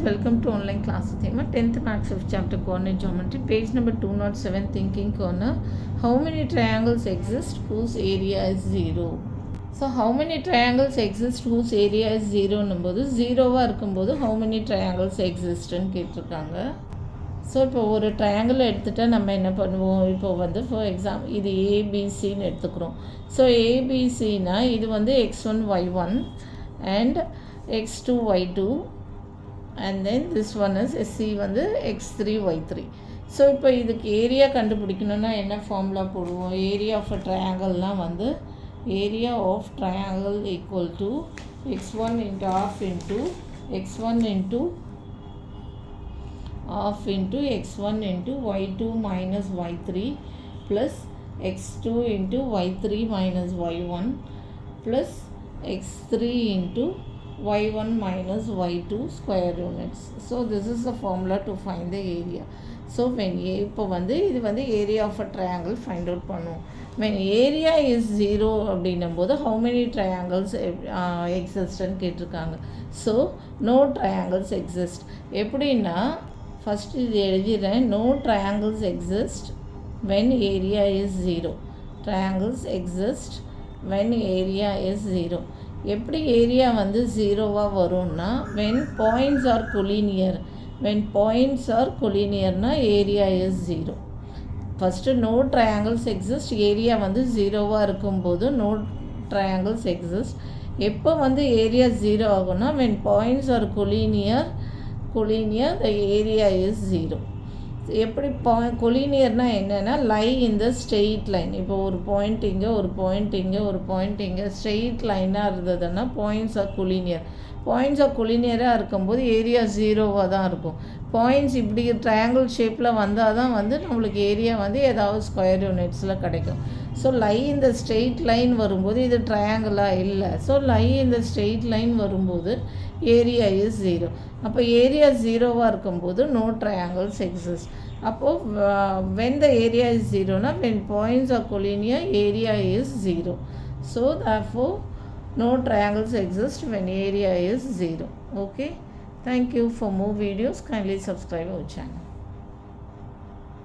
students, welcome to online class theme 10th maths of chapter coordinate geometry, page number 207, thinking corner. How many triangles exist whose area is 0? So how many triangles exist whose area is 0 நும்போது 0வா இருக்கும்போது how many triangles exist ன்னு கேட்டிருக்காங்க. So இப்போ ஒரு triangle எடுத்துகிட்டா நம்ம என்ன பண்ணுவோம், இப்போ வந்து ஃபார் எக்ஸாம்பிள் இது ஏபிசின்னு எடுத்துக்கிறோம். ஸோ ஏபிசினா இது வந்து x1 y1 and x2 y2 and then this one is C வந்து x3 y3. ஸோ இப்போ இதுக்கு ஏரியா கண்டுபிடிக்கணுன்னா என்ன ஃபார்முலா போடுவோம், ஏரியா ஆஃப் அ ட்ரையாங்கிள்னால் வந்து area of triangle equal to x1 into half into x1 into half into x1 into y2 minus y3 plus x2 into y3 minus y1 plus x3 into y1 minus y2 square units. So this is the formula to find the area. So when இப்போ வந்து இது வந்து area of a triangle find out பண்ணுவோம். When area is 0 அப்படின்னும் போது how many triangles exist ன்னு கேட்டிருக்காங்க. So no triangles exist. எப்படின்னா ஃபஸ்ட்டு இது எழுதிடுறேன், no triangles exist when area is 0. triangles exist when area is 0. எப்படி ஏரியா வந்து 0வாக வரும்னா when points are collinear. when points are collinearனா area is 0. First no triangles exist, area வந்து 0வாக இருக்கும்போது no triangles exist. எப்போ வந்து ஏரியா 0 ஆகும்னா when points are collinear the area is 0. எப்படி கொலினியர்னால் என்னென்னா லை இந்த ஸ்ட்ரெயிட் லைன். இப்போ ஒரு பாயிண்ட் இங்கே ஒரு பாயிண்ட் இங்கே ஒரு பாயிண்ட் இங்கே ஸ்ட்ரெயிட் லைனாக இருந்ததுன்னா points are collinear. Points are கொலினியராக இருக்கும்போது ஏரியா 0வாக தான் இருக்கும். பாயிண்ட்ஸ் இப்படி ட்ரையாங்கிள் ஷேப்பில் வந்தால் தான் வந்து நம்மளுக்கு ஏரியா வந்து ஏதாவது ஸ்கொயர் யூனிட்ஸில் கிடைக்கும். ஸோ லை இந்த ஸ்ட்ரெயிட் லைன் வரும்போது இது ட்ரையாங்கிளாக இல்லை. ஸோ லை இந்த ஸ்ட்ரெயிட் லைன் வரும்போது ஏரியா இஸ் 0. அப்போ ஏரியா 0வாக இருக்கும்போது நோ ட்ரையாங்கிள்ஸ் எக்ஸிஸ்ட். அப்போது when the area is 0னா when points are collinear area is 0. So therefore no triangles exist when area is 0. Okay, thank you. For more videos kindly subscribe our channel.